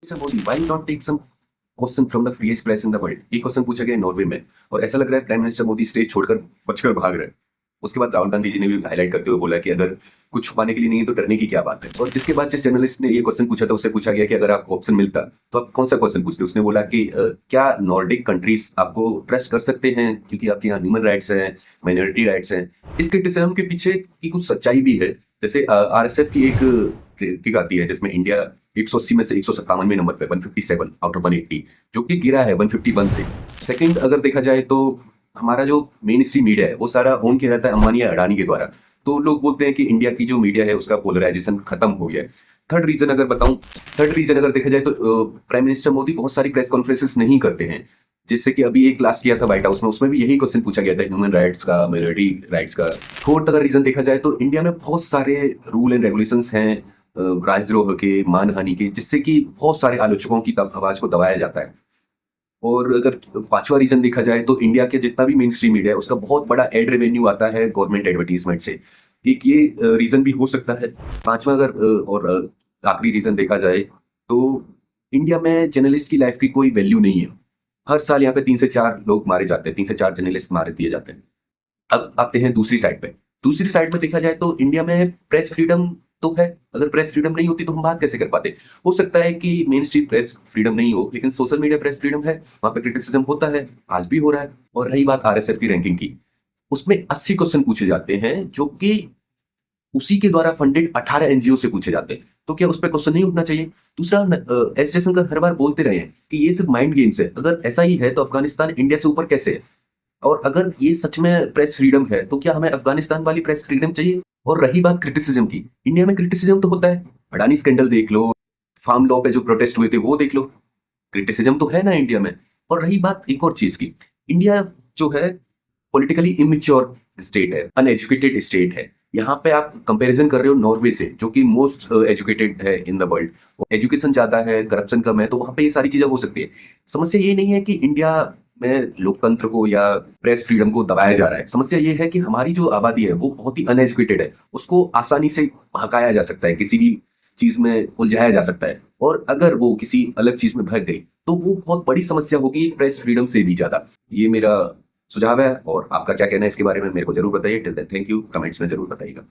Sir Modi why not take some question from the freest place in the world. ये question पूछा गया है Norway में और ऐसा लग रहा है प्राइम मिनिस्टर मोदी स्टेज छोड़कर बचकर भाग रहे हैं। उसके बाद राहुल गांधी जी ने भी हाईलाइट करते हुए बोला कि अगर कुछ छुपाने के लिए नहीं है तो डरने की क्या बात है। और जिसके बाद जिस जर्नलिस्ट ने ये क्वेश्चन पूछा था उससे पूछा गया कि अगर आपको ऑप्शन मिलता तो आप कौन सा क्वेश्चन पूछते। उसने बोला कि क्या नॉर्डिक कंट्रीज आपको ट्रस्ट कर सकते हैं क्योंकि आपके यहाँ ह्यूमन राइट्स हैं, माइनॉरिटी राइट्स हैं। इस क्रिटिसिज्म के पीछे की कुछ सच्चाई भी है। जैसे आरएसएफ की एक रैंकिंग आती है जिसमें इंडिया 180 में से 157वें नंबर पे 157 आउट ऑफ 180, जो कि गिरा है 151 से। सेकंड अगर देखा जाए तो हमारा जो मेन स्ट्रीम मीडिया है वो सारा ओन किया जाता है अंबानी या अडानी के द्वारा। तो लोग बोलते हैं कि इंडिया की जो मीडिया है उसका पोलराइजेशन खत्म हो गया है। थर्ड रीजन अगर बताऊं, थर्ड रीजन अगर देखा जाए तो प्राइम मिनिस्टर मोदी बहुत सारी प्रेस कॉन्फ्रेंसेस नहीं करते हैं। जिससे कि अभी एक लास्ट किया था व्हाइट हाउस में, उसमें भी यही क्वेश्चन पूछा गया था ह्यूमन राइट्स का, माइनॉरिटी राइट्स का। फोर्थ अगर रीजन देखा जाए तो इंडिया में बहुत सारे रूल एंड रेगुलेशंस हैं राजद्रोह के, मानहानि के, जिससे कि बहुत सारे आलोचकों की आवाज को दबाया जाता है। और अगर पांचवा रीजन देखा जाए तो इंडिया के जितना भी मेन स्ट्रीम मीडिया है उसका बहुत बड़ा एड रेवेन्यू आता है गवर्नमेंट एडवर्टीजमेंट से। एक ये रीजन भी हो सकता है। पांचवा अगर आखिरी रीजन देखा जाए तो इंडिया में जर्नलिस्ट की लाइफ की कोई वैल्यू नहीं है। हर साल यहाँ पे 3 से 4 लोग मारे जाते हैं, 3 से 4 जर्नलिस्ट मारे दिए जाते हैं। अब आते हैं दूसरी साइड पे। दूसरी साइड में देखा जाए तो इंडिया में प्रेस फ्रीडम तो है। अगर प्रेस फ्रीडम नहीं होती तो हम बात कैसे कर पाते। हो सकता है कि मेन स्ट्रीम प्रेस फ्रीडम नहीं हो लेकिन सोशल मीडिया प्रेस फ्रीडम है, वहां पे क्रिटिसिज्म होता है, आज भी हो रहा है। और रही बात आरएसएफ की रैंकिंग की, उसमें 80 क्वेश्चन पूछे जाते हैं जो कि उसी के द्वारा फंडेड 18 एनजीओ से पूछे जाते हैं। तो क्या उस पर क्वेश्चन नहीं उठना चाहिए। दूसरा, एस जयशंकर हर बार बोलते रहे हैं कि ये सिर्फ माइंड गेम्स है। अगर ऐसा ही है तो अफगानिस्तान इंडिया से ऊपर कैसे है। और अगर ये सच में प्रेस फ्रीडम है तो क्या हमें अफगानिस्तान वाली प्रेस फ्रीडम चाहिए। और रही बात क्रिटिसिज्म की, इंडिया में क्रिटिसिज्म तो होता है। अडानी स्कैंडल देख लो, फार्म लॉ पे जो प्रोटेस्ट हुए थे वो देख लो, क्रिटिसिज्म तो है ना इंडिया में। और रही बात एक और चीज की, इंडिया जो है पॉलिटिकली इमेच्योर स्टेट है, अनएजुकेटेड स्टेट है। यहाँ पे आप कंपैरिजन कर रहे हो नॉर्वे से जो कि मोस्ट एजुकेटेड है इन द वर्ल्ड। एजुकेशन ज्यादा है, करप्शन कम है, तो वहां पे ये सारी चीजें हो सकती है। समस्या ये नहीं है कि इंडिया में लोकतंत्र को या प्रेस फ्रीडम को दबाया जा रहा है। समस्या ये है कि हमारी जो आबादी है वो बहुत ही अनएजुकेटेड है, उसको आसानी से भड़काया जा सकता है, किसी भी चीज में उलझाया जा सकता है। और अगर वो किसी अलग चीज में भग गई तो वो बहुत बड़ी समस्या होगी प्रेस फ्रीडम से भी ज्यादा। ये मेरा सुझाव है। और आपका क्या कहना है इसके बारे में मेरे को जरूर बताइए। Till then thank you, comments में जरूर बताइएगा।